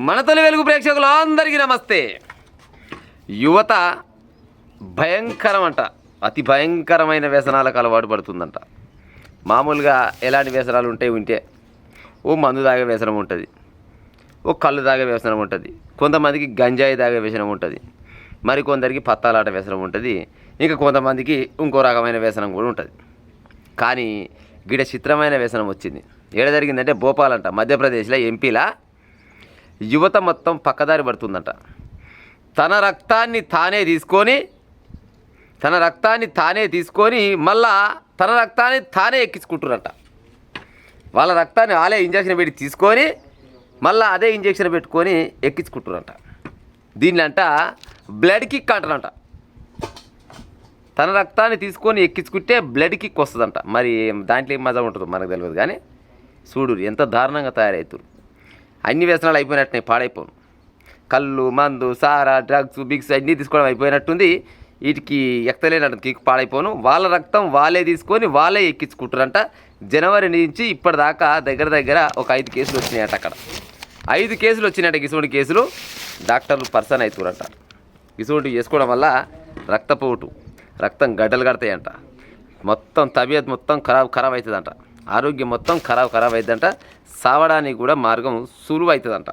మన తొలి వెలుగు ప్రేక్షకులు అందరికీ నమస్తే. యువత భయంకరమంట, అతి భయంకరమైన వ్యసనాలకు అలవాటు పడుతుందంట. మామూలుగా ఎలాంటి వ్యసనాలు ఉంటే ఓ మందు తాగే వ్యసనం ఉంటుంది, ఓ కళ్ళు తాగే వ్యసనం ఉంటుంది, కొంతమందికి గంజాయి తాగే వ్యసనం ఉంటుంది, మరికొందరికి పత్తాలాట వ్యసనం ఉంటుంది, ఇంకా కొంతమందికి ఇంకో రకమైన వ్యసనం కూడా ఉంటుంది. కానీ గిడ చిత్రమైన వ్యసనం వచ్చింది. ఏడ జరిగిందంటే భోపాల్ అంట, మధ్యప్రదేశ్లో ఎంపీలా యువత మొత్తం పక్కదారి పడుతుందంట. తన రక్తాన్ని తానే తీసుకొని మళ్ళా తన రక్తాన్ని తానే ఎక్కించుకుంటున్నారట. వాళ్ళ రక్తాన్ని వాళ్ళే ఇంజక్షన్ పెట్టి తీసుకొని మళ్ళీ అదే ఇంజక్షన్ పెట్టుకొని ఎక్కించుకుంటున్నారట. దీన్నంట బ్లడ్ కిక్ అంటారంట. తన రక్తాన్ని తీసుకొని ఎక్కించుకుంటే బ్లడ్ కిక్ వస్తుందంట. మరి దాంట్లో ఏం మజా ఉంటుందో మనకు తెలియదు, కానీ చూడు ఎంత దారుణంగా తయారవుతారు. అన్ని వ్యసనాలు అయిపోయినట్టున్నాయి, పాడైపోను. కళ్ళు, మందు, సారా, డ్రగ్స్, బిగ్స్ అన్నీ తీసుకోవడం అయిపోయినట్టుంది. వీటికి ఎక్కలేనట్టు కిక్ పాడైపోను. వాళ్ళ రక్తం వాళ్ళే తీసుకొని వాళ్ళే ఎక్కించుకుంటారంట. జనవరి నుంచి ఇప్పటిదాకా దగ్గర ఒక 5 కేసులు వచ్చినాయట. అక్కడ 5 కేసులు వచ్చినాయట. గిసువంటి కేసులు డాక్టర్లు పర్సన్ అవుతారంట. గిసువంటి చేసుకోవడం వల్ల రక్తపోటు, రక్తం గడ్డలు కడతాయంట. మొత్తం తబియత్ మొత్తం ఖరాబ్ అవుతుందంట. ఆరోగ్యం మొత్తం ఖరాబ్ అవుతుందంట. సావడానికి కూడా మార్గం సులువు అవుతుందంట.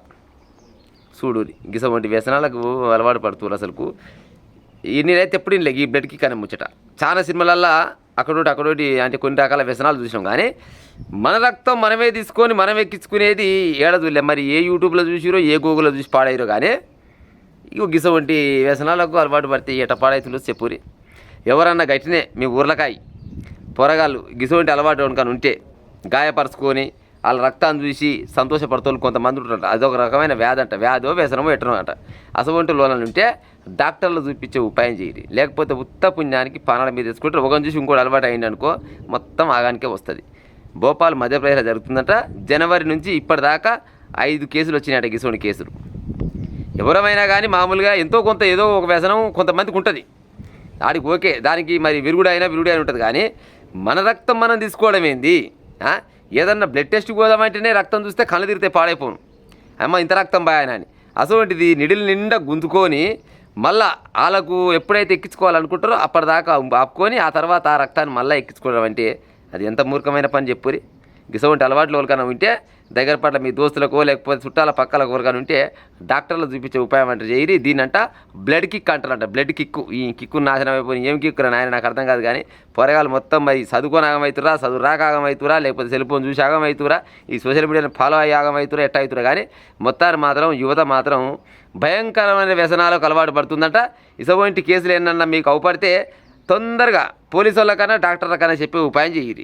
చూడూరి గిసవంటి వ్యసనాలకు అలవాటు పడుతున్నారు. అసలుకు నేనైతే ఎప్పుడు లేదు ఈ బ్లడ్కి కానీ ముచ్చట. చాలా సినిమాలల్లో అక్కడోటి అంటే కొన్ని రకాల వ్యసనాలు చూసినాం, కానీ మన రక్తం మనమే తీసుకొని మనం ఎక్కించుకునేది ఏడదులే. మరి ఏ యూట్యూబ్లో చూసిరో ఏ గూగుల్లో చూసి పాడైరో, కానీ ఇక గిసవంటి వ్యసనాలకు అలవాటు పడితే ఎట పాడైతుందో చెప్పురి. ఎవరన్నా గట్టినే మీ ఊర్లకాయ పొరగాళ్ళు గిసవంటి అలవాటు కానీ ఉంటే గాయపరుచుకొని వాళ్ళ రక్తాన్ని చూసి సంతోషపడుతూ కొంతమంది ఉంటారంట. అదొక రకమైన వ్యాధి అంట. వ్యాధో వ్యసనమో ఎట్టనో అంట. అసలు లోనాలు ఉంటే డాక్టర్లు చూపించే ఉపాయం చేయరు. లేకపోతే ఉత్త పుణ్యానికి పానాల మీద తీసుకుంటారు. ఒకరిని చూసి ఇంకోటి అలవాటు అయింది అనుకో మొత్తం ఆగానికే వస్తుంది. భోపాల్ మధ్యప్రదేశ్లో జరుగుతుందంట. జనవరి నుంచి ఇప్పటిదాకా 5 కేసులు వచ్చినాయట. గిసోని కేసులు ఎవరమైనా కానీ మామూలుగా ఎంతో కొంత ఏదో ఒక వ్యసనం కొంతమందికి ఉంటుంది. ఆడికి ఓకే, దానికి మరి విరుగుడు అయినా ఉంటుంది. కానీ మన రక్తం మనం తీసుకోవడం ఏంది? ఏదన్నా బ్లడ్ టెస్ట్ పోదామంటేనే రక్తం చూస్తే కళ్ళు తిరిగితే పాడైపోను. అమ్మ ఇంత రక్తం బాయనని అసలుంటిది నిడిలు నిండా గుంతుకొని మళ్ళా వాళ్ళకు ఎప్పుడైతే ఎక్కించుకోవాలనుకుంటారో అప్పటిదాకా ఆపుకొని ఆ తర్వాత ఆ రక్తాన్ని మళ్ళీ ఎక్కించుకోవడం అంటే అది ఎంత మూర్ఖమైన పని చెప్పురి. గిసవంటి అలవాట్లు ఎవరికైనా ఉంటే దగ్గర పట్ల మీ దోస్తులకో లేకపోతే చుట్టాల పక్కలకు ఎవరికైనా ఉంటే డాక్టర్లు చూపించే ఉపాయం అంటే చేయరి. దీన్నంట బ్లడ్ కిక్ అంటారంట. Blood kick. ఈ కిక్కు నాశనం అయిపోయి ఏం కిక్కు నాయన నాకు అర్థం కాదు, కానీ పొరగాలు మొత్తం మరి చదువుకొని ఆగమవుతురా, చదువు రాక ఆగమవుతురా, లేకపోతే సెల్ ఫోన్ చూసి ఆగమవుతురా, ఈ సోషల్ మీడియాని ఫాలో అయ్యి ఆగమవుతురా, ఎట్ట అవుతురా. కానీ మొత్తాన్ని మాత్రం యువత మాత్రం భయంకరమైన వ్యసనాలకు అలవాటు పడుతుందంట. ఇటువంటి కేసులు ఏంటన్నా మీకు అవపడితే తొందరగా పోలీసు వాళ్ళకన్నా డాక్టర్లకన్నా చెప్పి ఉపాయం చేయరి.